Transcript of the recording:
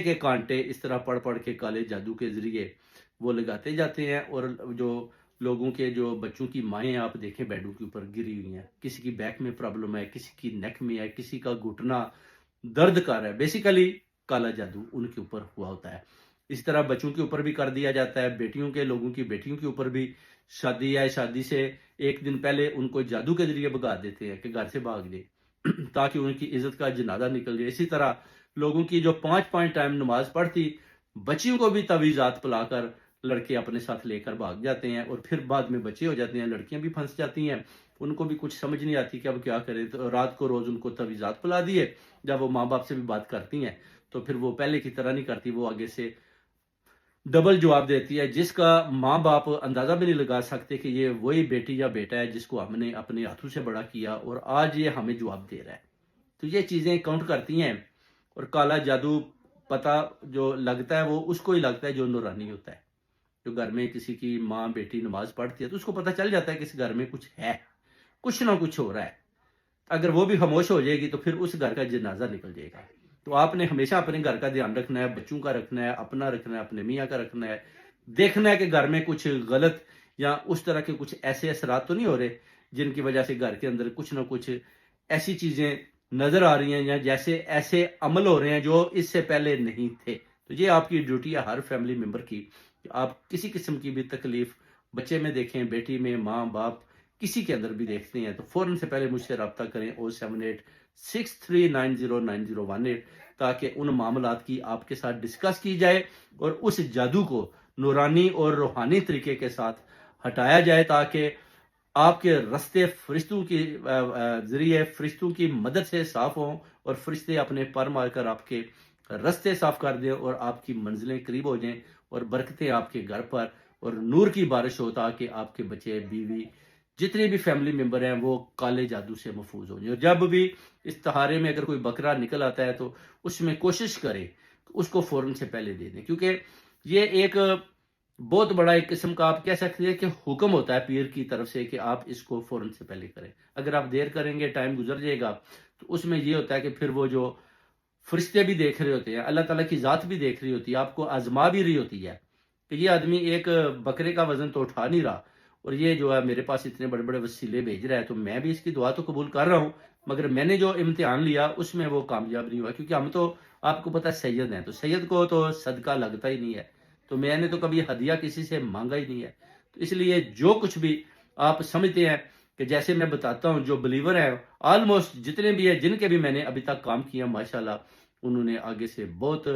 کے کانٹے اس طرح پڑھ پڑھ کے کالے جادو کے ذریعے وہ لگاتے جاتے ہیں، اور جو لوگوں کے جو بچوں کی مائیں آپ دیکھیں بیڈوں کے اوپر گری ہوئی ہیں، کسی کی بیک میں پرابلم ہے، کسی کی نیک میں ہے، کسی کا گھٹنا درد کر رہا ہے، بیسیکلی کالا جادو ان کے اوپر ہوا ہوتا ہے۔ اس طرح بچوں کے اوپر بھی کر دیا جاتا ہے، بیٹیوں کے لوگوں کی بیٹیوں کے اوپر بھی شادی ہے، شادی سے ایک دن پہلے ان کو جادو کے ذریعے بھگا دیتے ہیں کہ گھر سے بھاگ جائے تاکہ ان کی عزت کا جنازہ نکل جائے۔ اسی طرح لوگوں کی جو 5 ٹائم نماز پڑھتی بچیوں کو بھی تعویذات پلا کر لڑکے اپنے ساتھ لے کر بھاگ جاتے ہیں، اور پھر بعد میں بچے ہو جاتے ہیں، لڑکیاں بھی پھنس جاتی ہیں، ان کو بھی کچھ سمجھ نہیں آتی کہ اب کیا کریں، تو رات کو روز ان کو تعویذات پلا دیے۔ جب وہ ماں باپ سے بھی بات کرتی ہیں تو پھر وہ پہلے کی طرح نہیں کرتی، وہ آگے سے ڈبل جواب دیتی ہے، جس کا ماں باپ اندازہ بھی نہیں لگا سکتے کہ یہ وہی بیٹی یا بیٹا ہے جس کو ہم نے اپنے ہاتھوں سے بڑا کیا اور آج یہ ہمیں جواب دے رہا ہے۔ تو یہ چیزیں کاؤنٹ کرتی ہیں، اور کالا جادو پتہ جو لگتا ہے وہ اس کو ہی لگتا ہے جو نورانی ہوتا ہے۔ جو گھر میں کسی کی ماں بیٹی نماز پڑھتی ہے تو اس کو پتہ چل جاتا ہے کہ اس گھر میں کچھ ہے، کچھ نہ کچھ ہو رہا ہے۔ اگر وہ بھی خاموش ہو جائے گی تو پھر اس گھر کا جنازہ نکل جائے گا۔ تو آپ نے ہمیشہ اپنے گھر کا دھیان رکھنا ہے، بچوں کا رکھنا ہے، اپنا رکھنا ہے، اپنے میاں کا رکھنا ہے، دیکھنا ہے کہ گھر میں کچھ غلط یا اس طرح کے کچھ ایسے اثرات تو نہیں ہو رہے جن کی وجہ سے گھر کے اندر کچھ نہ کچھ ایسی چیزیں نظر آ رہی ہیں یا جیسے ایسے عمل ہو رہے ہیں جو اس سے پہلے نہیں تھے۔ تو یہ آپ کی ڈیوٹی ہے ہر فیملی ممبر کی کہ آپ کسی قسم کی بھی تکلیف بچے میں دیکھیں، بیٹی میں، ماں باپ کسی کے اندر بھی دیکھتے ہیں تو فوراً سے پہلے مجھ سے رابطہ کریں 07863909018 تاکہ ان معاملات کی آپ کے ساتھ ڈسکس کی جائے اور اس جادو کو نورانی اور روحانی طریقے کے ساتھ ہٹایا جائے، تاکہ آپ کے رستے فرشتوں کی ذریعے فرشتوں کی مدد سے صاف ہوں، اور فرشتے اپنے پر مار کر آپ کے رستے صاف کر دیں اور آپ کی منزلیں قریب ہو جائیں، اور برکتیں آپ کے گھر پر اور نور کی بارش ہو، تاکہ آپ کے بچے، بیوی، جتنے بھی فیملی ممبر ہیں وہ کالے جادو سے محفوظ ہو جائیں۔ اور جب بھی اس تہارے میں اگر کوئی بکرا نکل آتا ہے تو اس میں کوشش کریں کہ اس کو فوراً سے پہلے دے دیں، کیونکہ یہ ایک بہت بڑا ایک قسم کا آپ کہہ سکتے ہیں کہ حکم ہوتا ہے پیر کی طرف سے کہ آپ اس کو فوراً سے پہلے کریں۔ اگر آپ دیر کریں گے، ٹائم گزر جائے گا، تو اس میں یہ ہوتا ہے کہ پھر وہ جو فرشتے بھی دیکھ رہے ہوتے ہیں، اللہ تعالیٰ کی ذات بھی دیکھ رہی ہوتی ہے، آپ کو آزما بھی رہی ہوتی ہے کہ یہ آدمی ایک بکرے کا وزن تو اٹھا نہیں رہا، اور یہ جو ہے میرے پاس اتنے بڑے بڑے وسیلے بھیج رہا ہے، تو میں بھی اس کی دعا تو قبول کر رہا ہوں، مگر میں نے جو امتحان لیا اس میں وہ کامیاب نہیں ہوا، کیونکہ ہم تو آپ کو پتہ ہے سید ہیں، تو سید کو تو صدقہ لگتا ہی نہیں ہے، تو میں نے تو کبھی ہدیہ کسی سے مانگا ہی نہیں ہے۔ تو اس لیے جو کچھ بھی آپ سمجھتے ہیں کہ جیسے میں بتاتا ہوں، جو بلیور ہیں آلموسٹ جتنے بھی ہیں جن کے بھی میں نے ابھی تک کام کیا، ماشاءاللہ انہوں نے آگے سے بہت